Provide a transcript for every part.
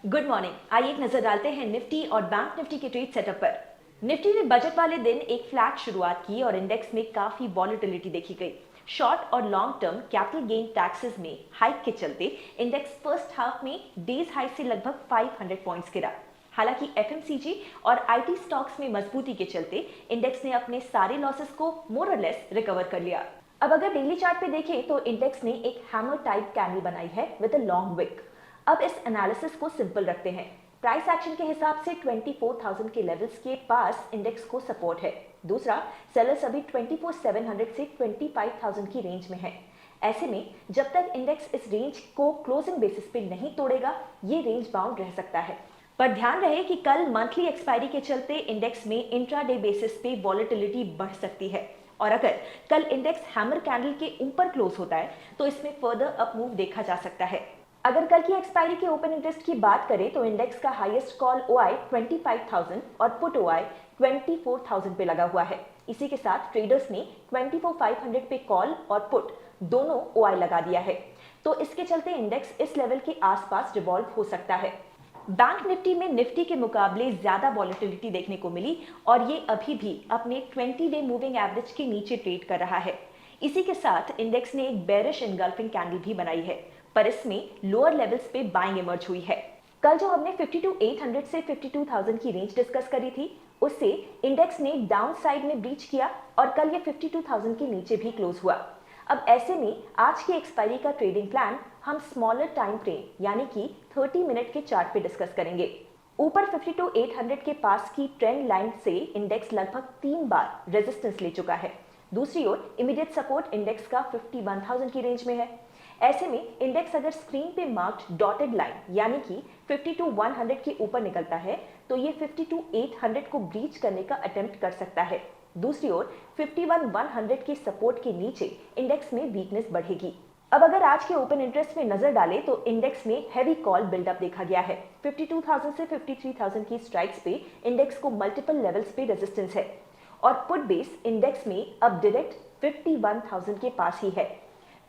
Good morning. आइए एक नजर डालते हैं निफ्टी और बैंक निफ्टी के ट्रेड सेटअप पर। निफ्टी ने बजट वाले दिन एक फ्लैट शुरुआत की और इंडेक्स में काफी वॉलेटिलिटी देखी गई। शॉर्ट और long term capital gain taxes में हाइक के चलते इंडेक्स फर्स्ट हाफ में डेज हाई से लगभग 500 पॉइंट्स गिरा। हालांकि एफएमसीजी और आईटी स्टॉक्स में मजबूती के चलते इंडेक्स ने अपने सारे लॉसेस को मोर और लेस रिकवर कर लिया। अब अगर डेली चार्ट पे देखें तो इंडेक्स ने एक हैमर टाइप कैंडल बनाई है विद अ लॉन्ग विक। अब इस एनालिसिस को सिंपल रखते हैं। प्राइस एक्शन के हिसाब से 24,000 के लेवल्स के पास इंडेक्स को सपोर्ट है। दूसरा, सेलर्स अभी 24,700 से 25,000 की रेंज में है। ऐसे में जब तक इंडेक्स इस रेंज को क्लोजिंग बेसिस पे नहीं तोड़ेगा, ये रेंज बाउंड रह सकता है। पर ध्यान रहे कि कल मंथली एक्सपायरी के चलते इंडेक्स में इंट्राडे बेसिस पे वॉलेटिलिटी बढ़ सकती है और अगर कल इंडेक्स हैमर कैंडल के ऊपर क्लोज होता है तो इसमें फर्दर अप मूव देखा जा सकता है। अगर कल की एक्सपायरी के ओपन इंटरेस्ट की बात करें तो इंडेक्स का हाईएस्ट कॉल ओआई 25,000 और पुट ओआई 24,000 पे लगा हुआ है। इसी के साथ ट्रेडर्स ने 24,500 पे कॉल और पुट दोनों ओआई लगा दिया है, तो इसके चलते इंडेक्स इस लेवल के आसपास रिवॉल्व हो सकता है। बैंक निफ्टी में निफ्टी के मुकाबले ज्यादा वॉलेटिलिटी देखने को मिली और ये अभी भी अपने 20 डे मूविंग एवरेज के नीचे ट्रेड कर रहा है। इसी के साथ इंडेक्स ने एक बेरिश एनगल्फिंग कैंडल भी बनाई है, पर इसमें लोअर लेवल्स पे बाइंग इमर्ज हुई है। कल जो हमने 52,800 से 52,000 की रेंज डिस्कस करी थी, उससे इंडेक्स ने डाउन साइड में ब्रीच किया और कल ये 52,000 के नीचे भी क्लोज हुआ। अब ऐसे में आज की एक्सपायरी का ट्रेडिंग प्लान हम स्मॉलर टाइम फ्रेम यानी कि 30 मिनट के चार्ट पे डिस्कस करेंगे। ऊपर 52,800 के पास की ट्रेंड लाइन से इंडेक्स लगभग 3 बार रेजिस्टेंस ले चुका है। दूसरी ओर इमीडिएट सपोर्ट इंडेक्स का 51,000 की रेंज में है। ऐसे में इंडेक्स अगर स्क्रीन पे मार्क्ड डॉटेड लाइन यानी कि 52,100 के ऊपर निकलता है तो ये 52,800 को ब्रीच करने का अटेम्प्ट कर सकता है। दूसरी ओर 51,100 के सपोर्ट के नीचे इंडेक्स में वीकनेस बढ़ेगी। अब अगर आज के ओपन इंटरेस्ट में नजर डालें तो इंडेक्स में हैवी कॉल बिल्डअप देखा गया है। 52,000 से 53,000 की स्ट्राइक्स पे इंडेक्स को मल्टीपल लेवल्स पे रेजिस्टेंस है और पुट बेस इंडेक्स में अब डायरेक्ट 51,000 के पास ही है।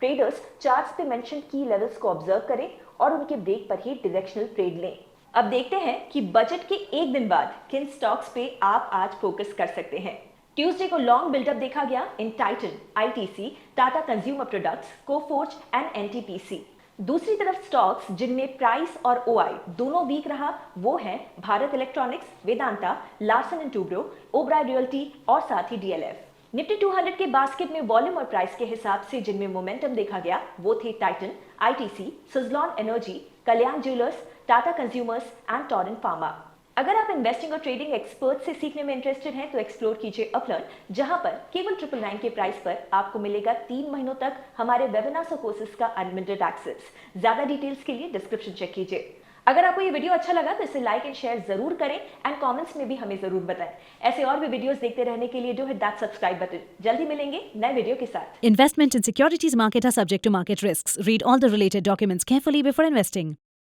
ट्रेडर्स चार्ट्स पे मेंशन की लेवल्स को ऑब्जर्व करें और उनके ब्रेक पर ही डायरेक्शनल ट्रेड लें। अब देखते हैं कि बजट के एक दिन बाद किन स्टॉक्स पे आप आज फोकस कर सकते हैं। ट्यूसडे को लॉन्ग बिल्डअप देखा गया इन Titan, ITC, Tata consumer products, Coforge and NTPC. दूसरी तरफ स्टॉक्स जिनमें प्राइस और ओआई दोनों वीक रहा वो हैं Bharat electronics, Vedanta, Larsen and Toubro, Oberoi realty और साथ ही डीएलएफ। निफ्टी 200 के बास्केट में वॉल्यूम और प्राइस के हिसाब से जिनमें मोमेंटम देखा गया वो थे Titan, ITC, Suzlon energy, Kalyan jewellers, Tata consumers and Torrent pharma. अगर आप इन्वेस्टिंग और ट्रेडिंग एक्सपर्ट से सीखने में इंटरेस्टेड हैं तो एक्सप्लोर कीजिए अपलर्न, जहां पर केवल 999 के प्राइस पर आपको मिलेगा 3 महीनों तक हमारे वेबिनार्स और कोर्सेज का अनलिमिटेड एक्सेस। ज्यादा डिटेल्स के लिए डिस्क्रिप्शन चेक कीजिए। अगर आपको ये वीडियो अच्छा लगा तो इसे लाइक एंड शेयर जरूर करें एंड कमेंट्स में भी हमें जरूर बताएं। ऐसे और भी वीडियोस देखते रहने के लिए हिट दैट सब्सक्राइब बटन। जल्दी मिलेंगे नए वीडियो के साथ। Investment in securities market are subject to market risks. Read all the related documents carefully before investing.